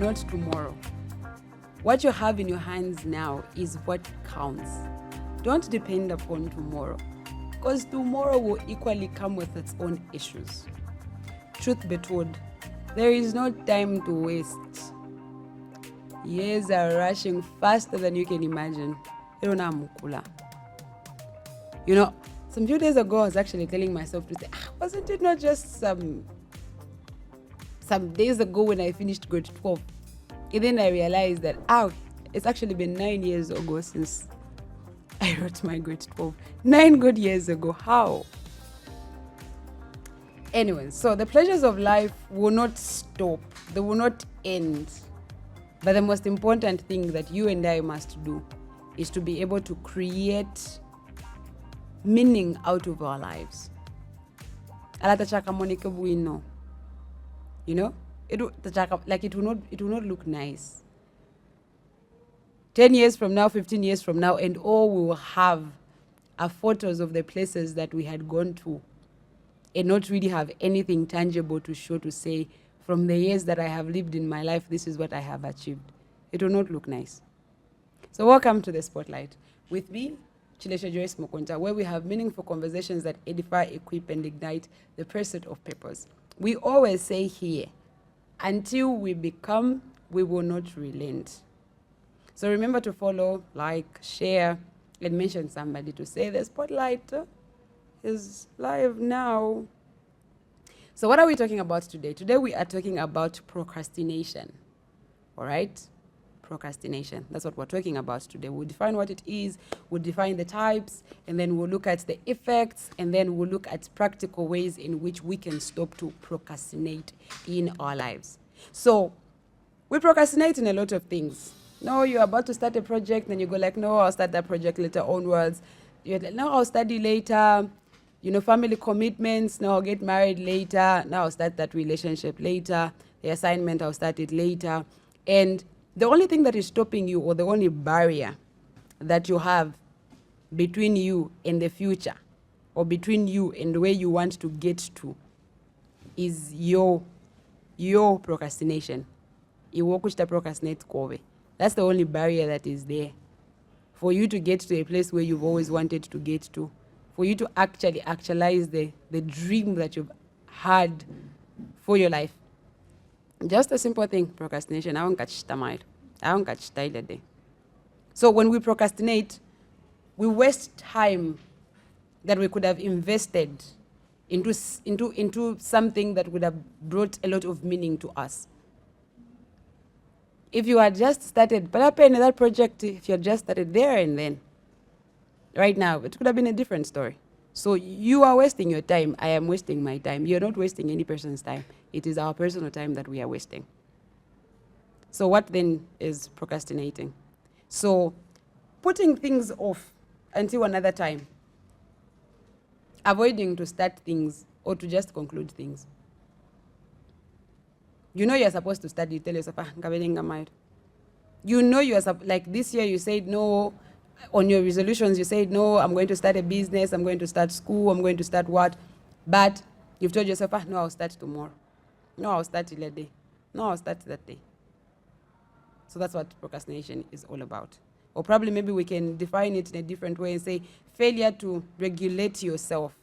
not tomorrow. What you have in your hands now is what counts. Don't depend upon tomorrow, because tomorrow will equally come with its own issues. Truth be told, there is no time to waste. Years are rushing faster than you can imagine. You know, some few days ago, I was actually telling myself to say, wasn't it not just some days ago when I finished grade 12? And then I realized that, it's actually been 9 years ago since I wrote my grade 12. 9 good years ago. How? Anyway, so the pleasures of life will not stop. They will not end. But the most important thing that you and I must do is to be able to create meaning out of our lives. You know, it will not look nice. 10 years from now, 15 years from now, and all we will have are photos of the places that we had gone to, and not really have anything tangible to show, to say, from the years that I have lived in my life, this is what I have achieved. It will not look nice. So welcome to the Spotlight. With me, Chilesha Joyce Mokonta, where we have meaningful conversations that edify, equip, and ignite the pursuit of purpose. We always say here, until we become, we will not relent. So remember to follow, like, share, and mention somebody to say the Spotlight is live now. So what are we talking about today? Today we are talking about procrastination. All right? Procrastination. That's what we're talking about today. We'll define what it is, we'll define the types, and then we'll look at the effects, and then we'll look at practical ways in which we can stop to procrastinate in our lives. So we procrastinate in a lot of things. No, you're about to start a project, then you go like, no, I'll start that project later onwards. You're like, no, I'll study later. You know, family commitments, no, I'll get married later. Now I'll start that relationship later. The assignment, I'll start it later. And the only thing that is stopping you, or the only barrier that you have between you and the future, or between you and where you want to get to, is your procrastination. That's the only barrier that is there for you to get to a place where you've always wanted to get to, for you to actually actualize the dream that you've had for your life. Just a simple thing, procrastination. I won't catch tamile. I won't catch style day. So when we procrastinate, we waste time that we could have invested into something that would have brought a lot of meaning to us. If you had just started, but that project, if you had just started there and then, right now, it could have been a different story. So you are wasting your time. I am wasting my time. You're not wasting any person's time. It is our personal time that we are wasting. So what then is procrastinating? So putting things off until another time. Avoiding to start things or to just conclude things. You know you're supposed to study, you tell yourself, you know you are, like this year you said no, on your resolutions you said no, I'm going to start a business, I'm going to start school, I'm going to start what, but you've told yourself, no, I'll start tomorrow. No, I'll start till a day. No, I'll start that day. So that's what procrastination is all about. Or probably maybe we can define it in a different way and say failure to regulate yourself,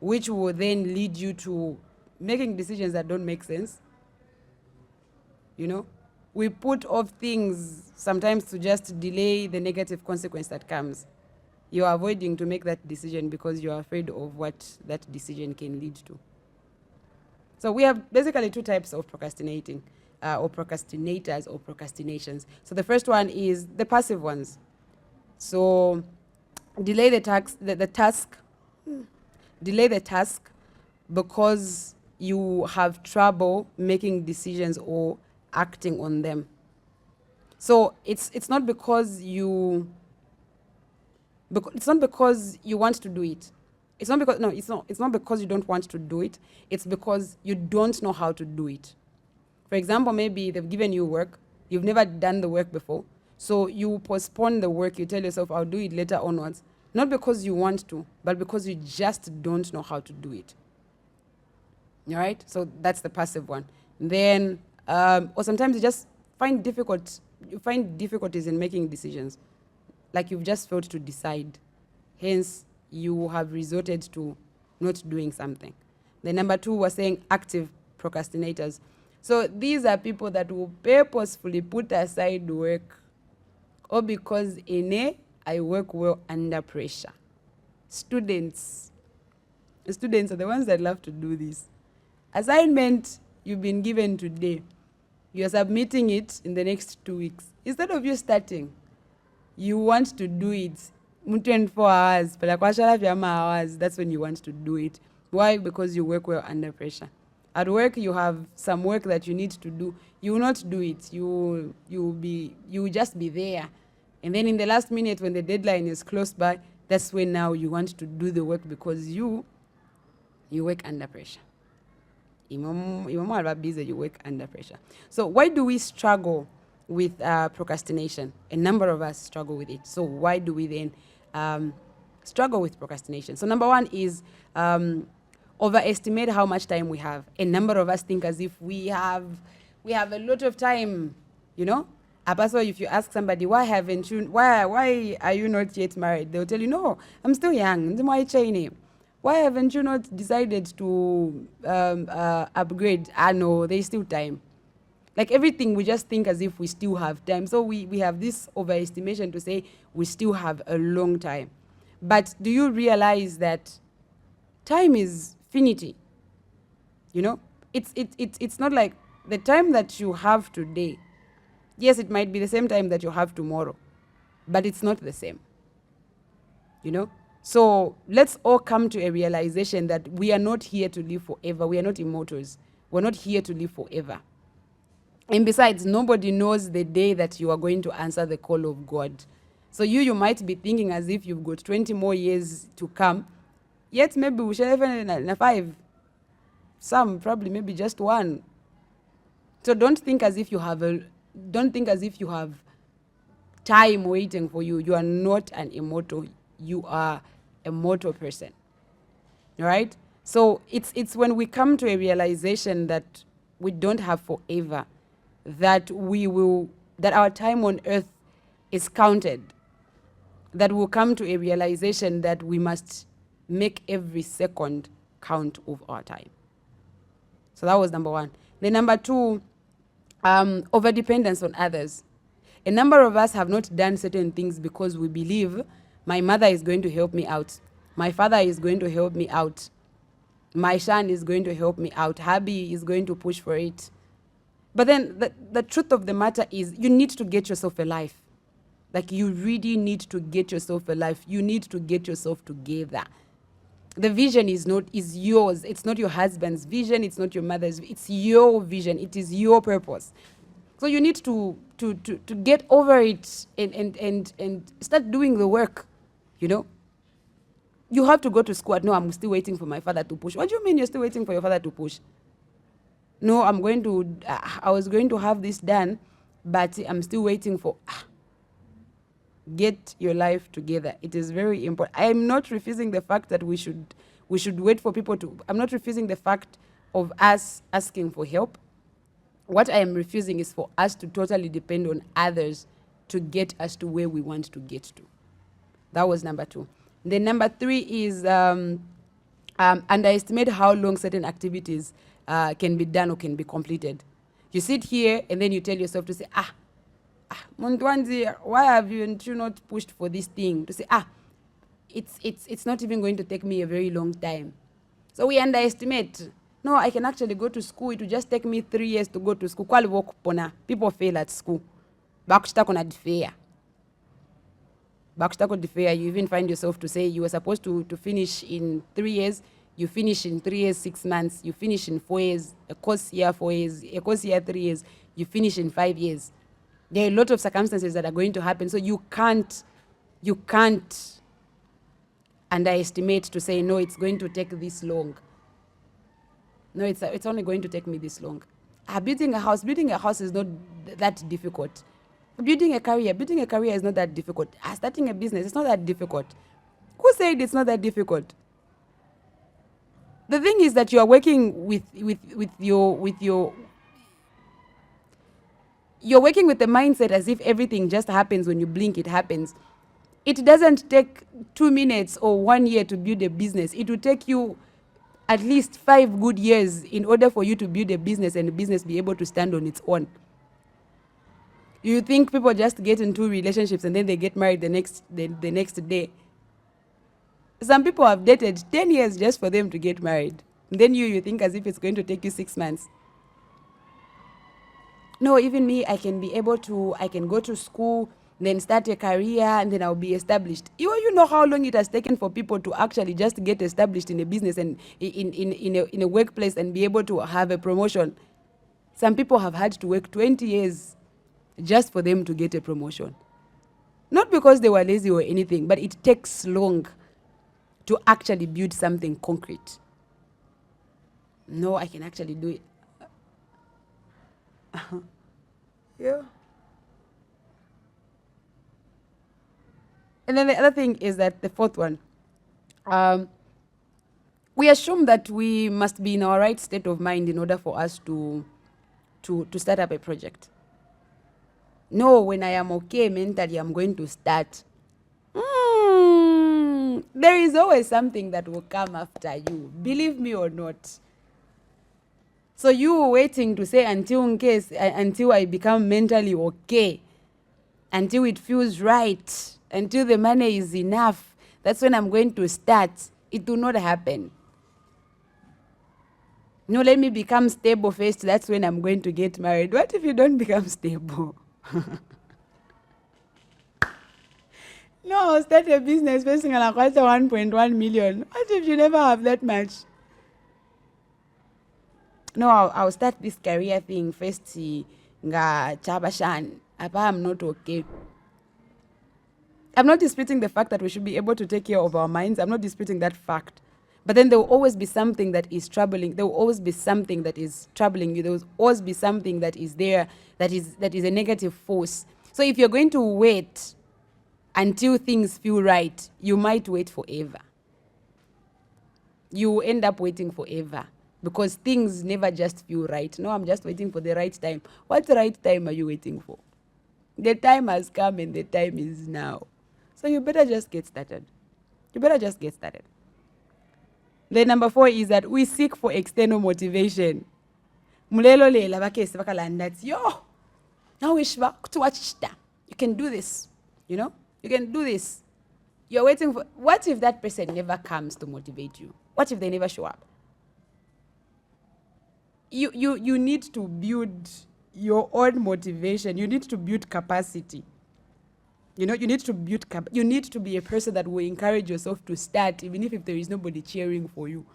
which will then lead you to making decisions that don't make sense. You know, we put off things sometimes to just delay the negative consequence that comes. You're avoiding to make that decision because you're afraid of what that decision can lead to. So we have basically two types of procrastinating, or procrastinators or procrastinations. So the first one is the passive ones. So delay the task because you have trouble making decisions or acting on them. So it's not because you want to do it. It's not because you don't want to do it. It's because you don't know how to do it. For example, maybe they've given you work. You've never done the work before. So you postpone the work. You tell yourself, I'll do it later onwards. Not because you want to, but because you just don't know how to do it. All right? So that's the passive one. Then or sometimes you just find difficulties in making decisions. Like you've just failed to decide. Hence, you have resorted to not doing something. The number 2 was saying active procrastinators. So these are people that will purposefully put aside work, or because I work well under pressure. Students are the ones that love to do this. Assignment you've been given today, you're submitting it in the next 2 weeks. Instead of you starting, you want to do it 24 hours, hours, that's when you want to do it. Why? Because you work well under pressure. At work, you have some work that you need to do. You will not do it. You will just be there. And then in the last minute, when the deadline is close by, that's when now you want to do the work because you work under pressure. You work under pressure. So why do we struggle with procrastination? A number of us struggle with it. So why do we then struggle with procrastination? So number 1 is overestimate how much time we have. A number of us think as if we have a lot of time, you know. So if you ask somebody, why are you not yet married? They'll tell you, no, I'm still young. Why haven't you not decided to upgrade? No, there's still time. Like everything, we just think as if we still have time. So we have this overestimation to say we still have a long time. But do you realize that time is finity? You know, it's not like the time that you have today. Yes, it might be the same time that you have tomorrow, but it's not the same. You know? So let's all come to a realization that we are not here to live forever. We are not immortals. We're not here to live forever. And besides, nobody knows the day that you are going to answer the call of God. So you might be thinking as if you've got 20 more years to come, yet maybe we shall have 5. Some probably maybe just 1. So don't think as if you have time waiting for you. You are not an immortal. You are a mortal person. All right? So it's when we come to a realization that we don't have forever, that our time on earth is counted, that we'll come to a realization that we must make every second count of our time. So that was number 1. Then number 2, overdependence on others. A number of us have not done certain things because we believe my mother is going to help me out. My father is going to help me out. My son is going to help me out. Hubby is going to push for it. But then the truth of the matter is you need to get yourself a life. Like you really need to get yourself a life. You need to get yourself together. The vision is yours. It's not your husband's vision. It's not your mother's. It's your vision. It is your purpose. So you need to get over it and start doing the work, you know. You have to go to school. No, I'm still waiting for my father to push. What do you mean you're still waiting for your father to push? No, I was going to have this done, but I'm still waiting for... Get your life together. It is very important. I am not refusing the fact that we should wait for people to... I'm not refusing the fact of us asking for help. What I am refusing is for us to totally depend on others to get us to where we want to get to. That was number 2. Then number 3 is underestimate how long certain activities can be done or can be completed. You sit here and then you tell yourself to say, Montwanzi, why have you not pushed for this thing? To say, it's not even going to take me a very long time. So we underestimate. No, I can actually go to school. It will just take me 3 years to go to school. People fail at school. You even find yourself to say you were supposed to finish in 3 years. You finish in 3 years, 6 months. You finish in 4 years. A course year, 4 years. A course year, 3 years. You finish in 5 years. There are a lot of circumstances that are going to happen. So you can't underestimate to say, no, it's going to take this long. No, it's only going to take me this long. Building a house is not that difficult. Building a career is not that difficult. Starting a business, it's not that difficult. Who said it's not that difficult? The thing is that you are working with your You're working with the mindset as if everything just happens when you blink, it happens. It doesn't take 2 minutes or 1 year to build a business. It will take you at least 5 good years in order for you to build a business and the business be able to stand on its own. You think people just get into relationships and then they get married the next day. Some people have dated 10 years just for them to get married. And then you think as if it's going to take you 6 months. No, even me, I can go to school, then start a career, and then I'll be established. You know how long it has taken for people to actually just get established in a business and in a workplace and be able to have a promotion. Some people have had to work 20 years just for them to get a promotion. Not because they were lazy or anything, but it takes long to actually build something concrete. No, I can actually do it. Yeah. And then the other thing is that the fourth one, we assume that we must be in our right state of mind in order for us to start up a project. No, when I am okay mentally, I'm going to start. There is always something that will come after you, believe me or not. So you waiting to say until I become mentally okay, until it feels right, until the money is enough, that's when I'm going to start. It will not happen. No, let me become stable first, that's when I'm going to get married. What if you don't become stable? No, start a business facing an acquire 1.1 million. What if you never have that much? No, I'll start this career thing first. Nga chabashan. I'm not okay. I'm not disputing the fact that we should be able to take care of our minds. I'm not disputing that fact. But then there will always be something that is troubling. There will always be something that is troubling you. There will always be something that is there that is a negative force. So if you're going to wait until things feel right, you might wait forever. You end up waiting forever because things never just feel right. No, I'm just waiting for the right time. What right time are you waiting for? The time has come and the time is now. So you better just get started. Then number 4 is that we seek for external motivation. Mulelo lela bakesi bakalanda yo. Now you can do this. You know? You can do this. You're waiting for... What if that person never comes to motivate you? What if they never show up? You need to build your own motivation. You need to build capacity. You know, you need to be a person that will encourage yourself to start, even if there is nobody cheering for you.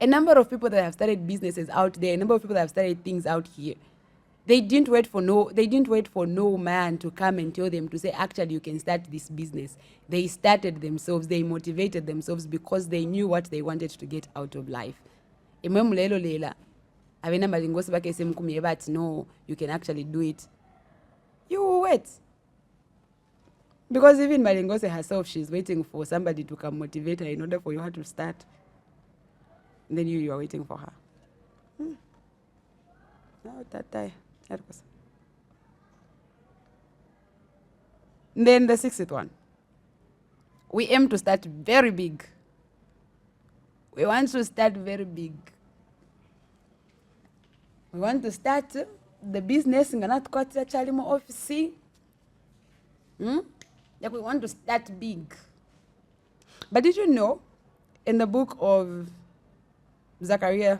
A number of people that have started businesses out there, a number of people that have started things out here, they didn't wait for no man to come and tell them to say, actually, you can start this business. They started themselves. They motivated themselves because they knew what they wanted to get out of life. No, you can actually do it. You will wait. Because even Malingose herself, she's waiting for somebody to come motivate her in order for her to start. And then you are waiting for her. No, then the 6th one. We aim to start very big. We want to start very big. We want to start the business in Ganat Kotsa Chalimo office. Like we want to start big. But did you know, in the book of Zechariah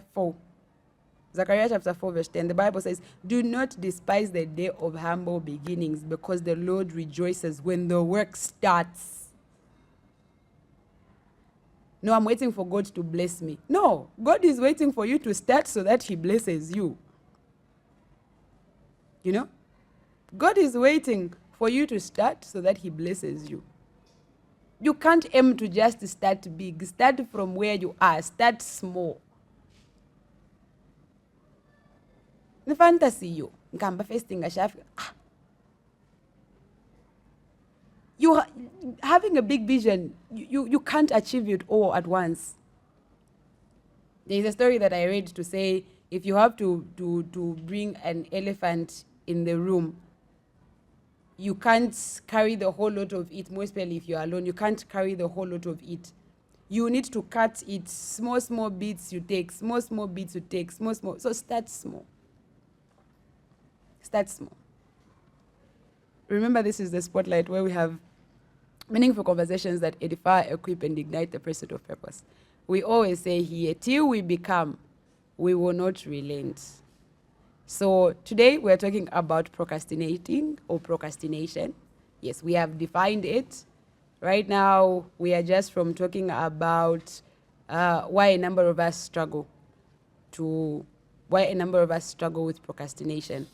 chapter 4, verse 10, the Bible says, do not despise the day of humble beginnings, because the Lord rejoices when the work starts. No, I'm waiting for God to bless me. No, God is waiting for you to start so that he blesses you. You know? God is waiting for you to start so that he blesses you. You can't aim to just start big. Start from where you are. Start small. The fantasy you. You having a big vision, you can't achieve it all at once. There is a story that I read to say if you have to bring an elephant in the room, you can't carry the whole lot of it, most especially if you're alone. You can't carry the whole lot of it. You need to cut it, small bits you take, small bits you take, small. So start small. Start small. Remember, this is the spotlight where we have meaningful conversations that edify, equip, and ignite the pursuit of purpose. We always say here, till we become, we will not relent. So today we're talking about procrastinating or procrastination. Yes, we have defined it. Right now, we are just from talking about why a number of us struggle with procrastination.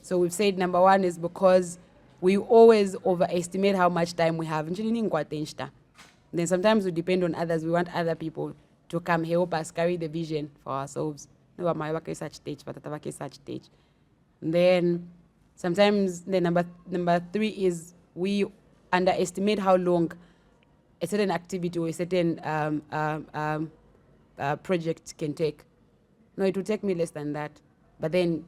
So we've said number one is because we always overestimate how much time we have. Then sometimes we depend on others. We want other people to come help us carry the vision for ourselves. And then sometimes the number three is we underestimate how long a certain activity or a certain project can take. No, it will take me less than that. But then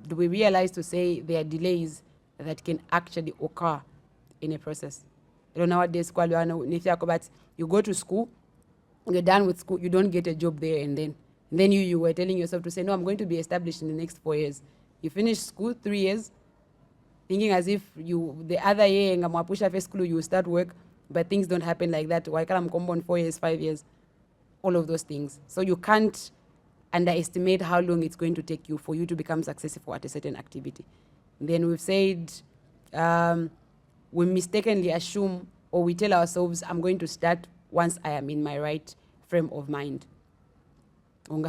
do we realize to say there are delays that can actually occur in a process? You know, nowadays, but you go to school, you're done with school, you don't get a job there, and then you were telling yourself to say, no, I'm going to be established in the next 4 years. You finish school 3 years, thinking as if the other year in Gamapusha first school you will start work, but things don't happen like that. Why can't I come on 4 years, 5 years, all of those things? So you can't underestimate how long it's going to take you for you to become successful at a certain activity. And then we've said we mistakenly assume or we tell ourselves, I'm going to start once I am in my right frame of mind. And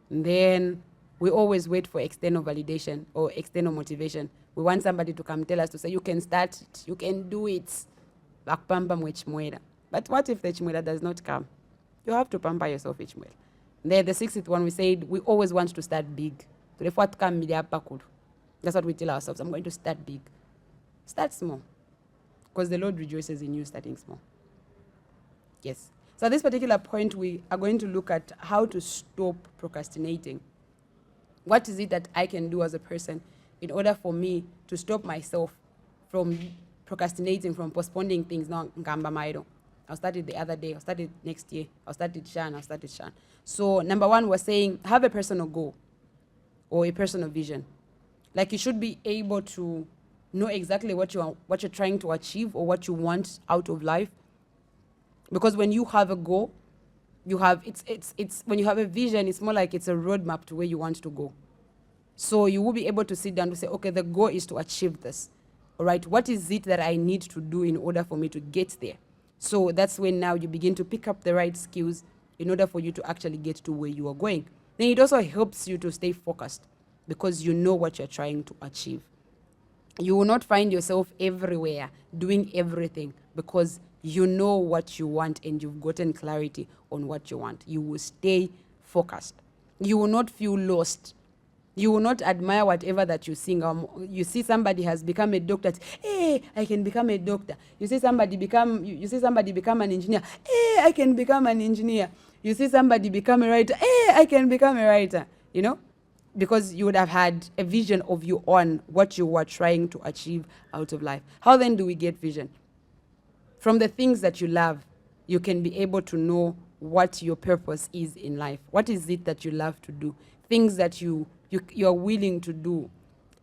then we always wait for external validation or external motivation. We want somebody to come tell us to say, you can start it, you can do it. But what if the chimwela does not come? You have to pamper yourself each month. Then the sixth one, we said we always want to start big. That's what we tell ourselves. I'm going to start big. Start small. Because the Lord rejoices in you starting small. Yes. So at this particular point, we are going to look at how to stop procrastinating. What is it that I can do as a person in order for me to stop myself from procrastinating, from postponing things? I'll start it the other day, I'll start it next year, I'll start it Shan. So number one, we're saying have a personal goal or a personal vision. Like you should be able to know exactly what you're trying to achieve or what you want out of life. Because when you have a goal, it's when you have a vision, it's more like it's a roadmap to where you want to go. So you will be able to sit down to say, okay, the goal is to achieve this. All right, what is it that I need to do in order for me to get there? So that's when now you begin to pick up the right skills in order for you to actually get to where you are going. Then it also helps you to stay focused because you know what you're trying to achieve. You will not find yourself everywhere doing everything because you know what you want and you've gotten clarity on what you want. You will stay focused. You will not feel lost. You will not admire whatever that you sing. You see somebody has become a doctor. Hey, I can become a doctor. You see somebody become an engineer. Hey, I can become an engineer. You see somebody become a writer. Hey, I can become a writer. You know, because you would have had a vision of your own, what you were trying to achieve out of life. How then do we get vision? From the things that you love, you can be able to know what your purpose is in life. What is it that you love to do? Things that you're willing to do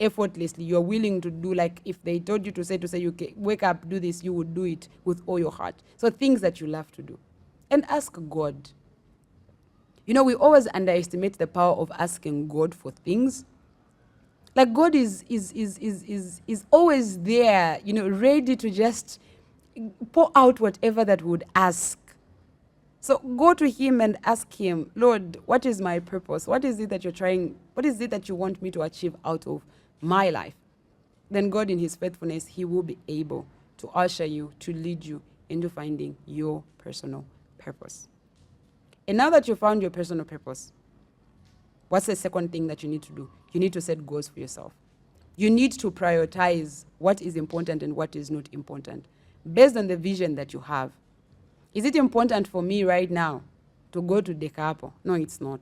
effortlessly. You're willing to do, like if they told you to say you can wake up, do this, you would do it with all your heart. So things that you love to do. And ask God. You know, we always underestimate the power of asking God for things. Like God is always there, you know, ready to just pour out whatever that we would ask. So go to him and ask him, Lord, what is my purpose? What is it that what is it that you want me to achieve out of my life? Then God in his faithfulness, he will be able to usher you, to lead you into finding your personal purpose. And now that you found your personal purpose, what's the second thing that you need to do? You need to set goals for yourself. You need to prioritize what is important and what is not important based on the vision that you have. Is it important for me right now to go to Dekapo. No, it's not.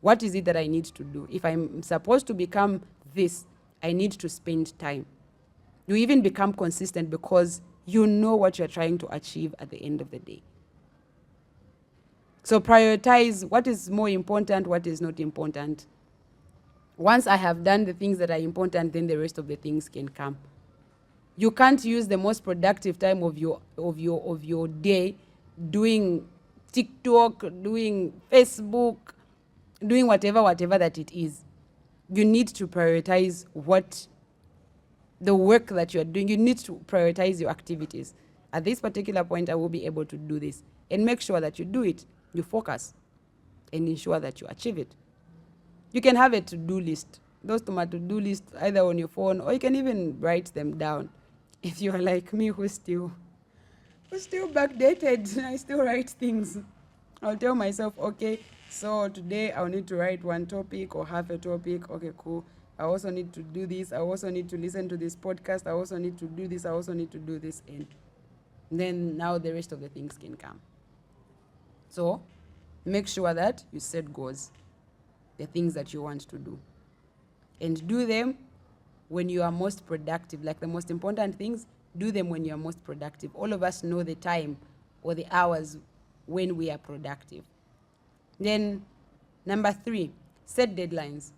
What is it that I need to do? If I'm supposed to become this, I need to spend time. You even become consistent because you know what you're trying to achieve at the end of the day. So prioritize what is more important, what is not important. Once I have done the things that are important, then the rest of the things can come. You can't use the most productive time of your day doing TikTok, doing Facebook, doing whatever that it is. You need to prioritize what the work that you're doing. You need to prioritize your activities. At this particular point, I will be able to do this. And make sure that you do it. You focus and ensure that you achieve it. You can have a to-do list. Those to-do lists either on your phone, or you can even write them down. If you are like me who's still backdated, I still write things. I'll tell myself, okay, so today I'll need to write one topic or half a topic. Okay, cool. I also need to do this. I also need to listen to this podcast. I also need to do this. I also need to do this. And then now the rest of the things can come. So make sure that you set goals, the things that you want to do. And do them when you are most productive. Like the most important things, do them when you are most productive. All of us know the time or the hours when we are productive. Then, number 3, set deadlines.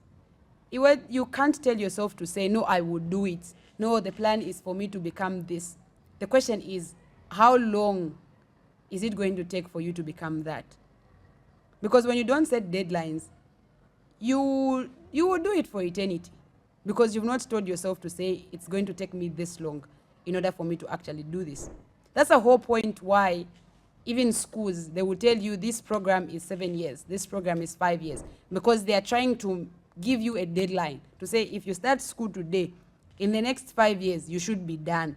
You can't tell yourself to say, no, I will do it. No, the plan is for me to become this. The question is, how long is it going to take for you to become that? Because when you don't set deadlines, you will do it for eternity. Because you've not told yourself to say, it's going to take me this long in order for me to actually do this. That's the whole point why even schools, they will tell you this program is 7 years, this program is 5 years, because they are trying to give you a deadline to say, if you start school today, in the next 5 years, you should be done.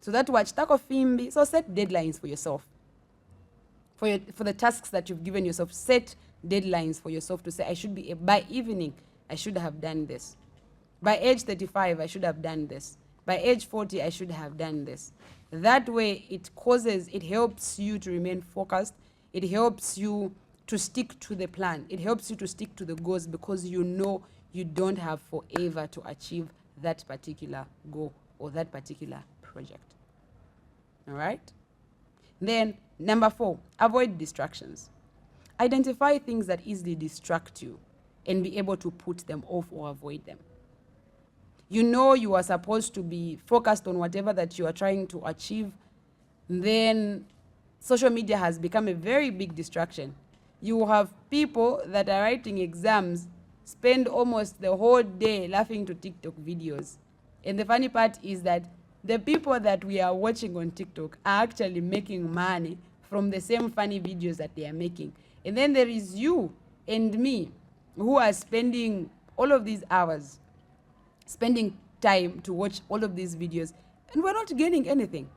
So that watch tako fimbi. So set deadlines for yourself. For the tasks that you've given yourself, set deadlines for yourself to say, I should be, by evening, I should have done this. By age 35, I should have done this. By age 40, I should have done this. That way, it helps you to remain focused. It helps you to stick to the plan. It helps you to stick to the goals because you know you don't have forever to achieve that particular goal or that particular project. All right? Then, number 4, avoid distractions. Identify things that easily distract you and be able to put them off or avoid them. You know you are supposed to be focused on whatever that you are trying to achieve. Then social media has become a very big distraction. You have people that are writing exams, spend almost the whole day laughing to TikTok videos. And the funny part is that the people that we are watching on TikTok are actually making money from the same funny videos that they are making. And then there is you and me who are spending all of these hours, spending time to watch all of these videos, and we're not gaining anything.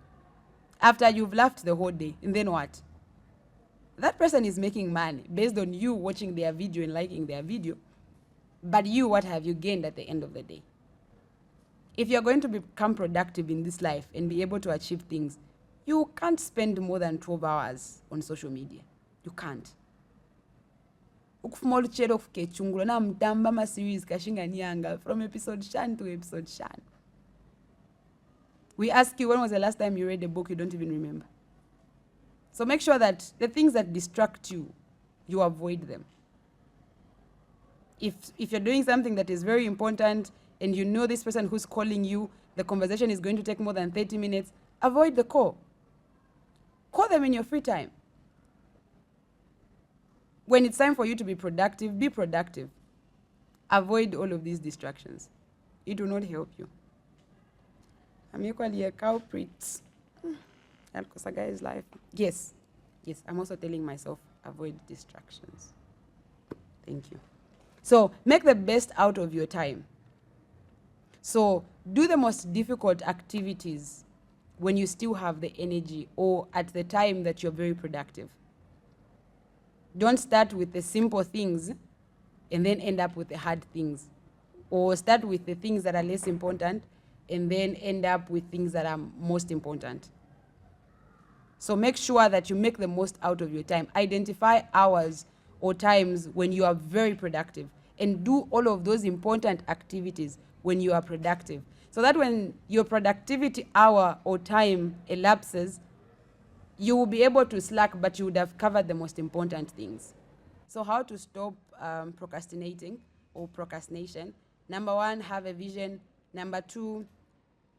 After you've laughed the whole day, and then what? That person is making money based on you watching their video and liking their video. But you, what have you gained at the end of the day? If you're going to become productive in this life and be able to achieve things, you can't spend more than 12 hours on social media. You can't. Ukufuma oluchero kufukechungulo na mtamba ma series kashinga nyanga from episode shan to episode shan. We ask you, when was the last time you read a book you don't even remember? So make sure that the things that distract you, you avoid them. If you're doing something that is very important and you know this person who's calling you, the conversation is going to take more than 30 minutes, avoid the call. Call them in your free time. When it's time for you to be productive, be productive. Avoid all of these distractions. It will not help you. I'm equally a culprit. Because a guy's life. Yes, I'm also telling myself, avoid distractions. Thank you. So make the best out of your time. So do the most difficult activities when you still have the energy or at the time that you're very productive. Don't start with the simple things and then end up with the hard things. Or start with the things that are less important and then end up with things that are most important. So make sure that you make the most out of your time. Identify hours or times when you are very productive, and do all of those important activities when you are productive. So that when your productivity hour or time elapses, you will be able to slack, but you would have covered the most important things. So how to stop procrastinating or procrastination? Number 1, have a vision. Number 2,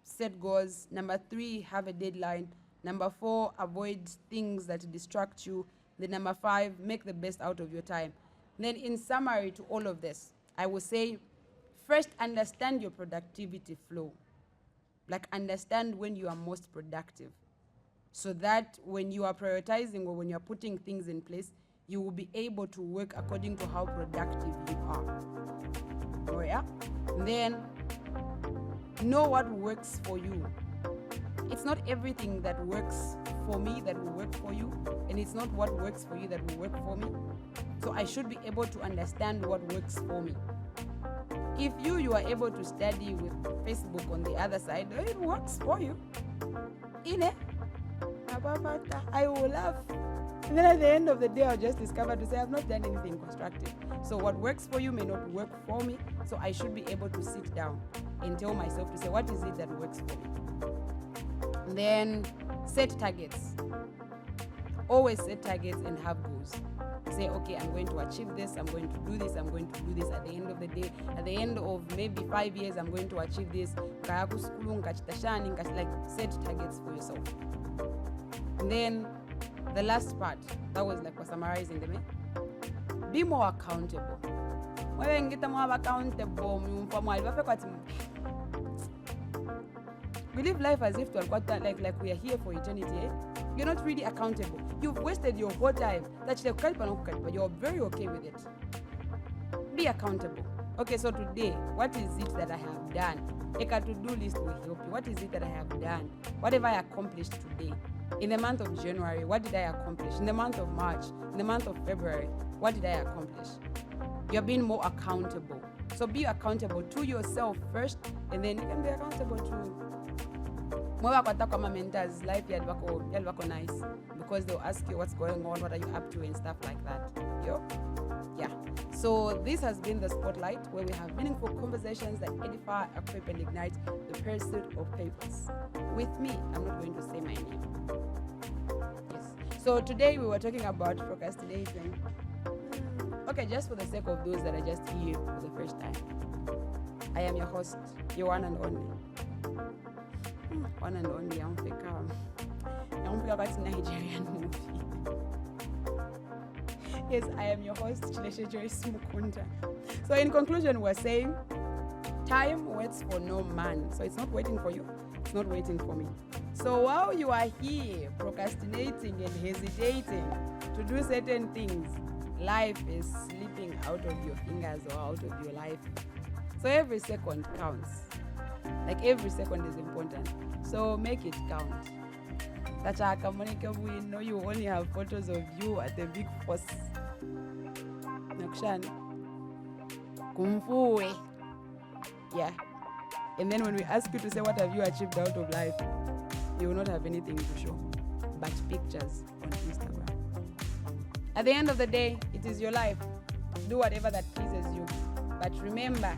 set goals. Number 3, have a deadline. Number 4, avoid things that distract you. Then number 5, make the best out of your time. Then in summary to all of this, I will say, first, understand your productivity flow. Like, understand when you are most productive, so that when you are prioritizing or when you are putting things in place, you will be able to work according to how productive you are. Oh yeah? Then know what works for you. It's not everything that works for me that will work for you, and it's not what works for you that will work for me. So I should be able to understand what works for me. If you are able to study with Facebook on the other side, it works for you. I will laugh. And then at the end of the day, I'll just discover to say I've not done anything constructive. So what works for you may not work for me. So I should be able to sit down and tell myself to say, what is it that works for me? And then set targets. Always set targets and have goals. Say, okay, I'm going to achieve this, I'm going to do this, I'm going to do this at the end of the day. At the end of maybe 5 years, I'm going to achieve this. Like, set targets for yourself. And then the last part, that was like for summarizing them. Be more accountable. When you get more accountable, we live life as if like we are here for eternity. You're not really accountable. You've wasted your whole time. But you're very okay with it. Be accountable. Okay, so today, what is it that I have done? A to-do list will help you. What is it that I have done? What have I accomplished today? In the month of January, what did I accomplish? In the month of March, in the month of February, what did I accomplish? You're being more accountable. So be accountable to yourself first, and then you can be accountable to mentors. Life nice, because they'll ask you what's going on, what are you up to, and stuff like that. Yeah. So this has been the Spotlight, where we have meaningful conversations that edify, equip, and ignite the pursuit of purpose. With me, I'm not going to say my name. Yes. So today we were talking about procrastinating. Okay, just for the sake of those that are just here for the first time, I am your host, your one and only. One and only, I'm that's Nigerian movie. Yes, I am your host, Chileshe Joyce Mukunda. So in conclusion, we're saying, time waits for no man. So it's not waiting for you, it's not waiting for me. So while you are here procrastinating and hesitating to do certain things, life is slipping out of your fingers or out of your life. So every second counts. Like, every second is important. So make it count. We know you only have photos of you at the big force. Yeah. And then when we ask you to say what have you achieved out of life, you will not have anything to show but pictures on Instagram. At the end of the day, it is your life. Do whatever that pleases you. But remember,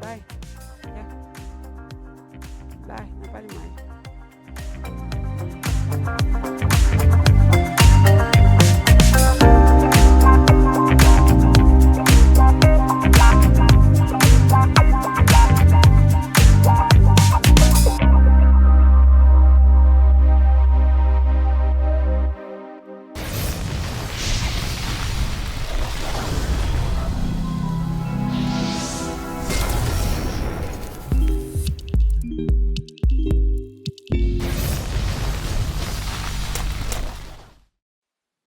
bye. Yeah. Bye.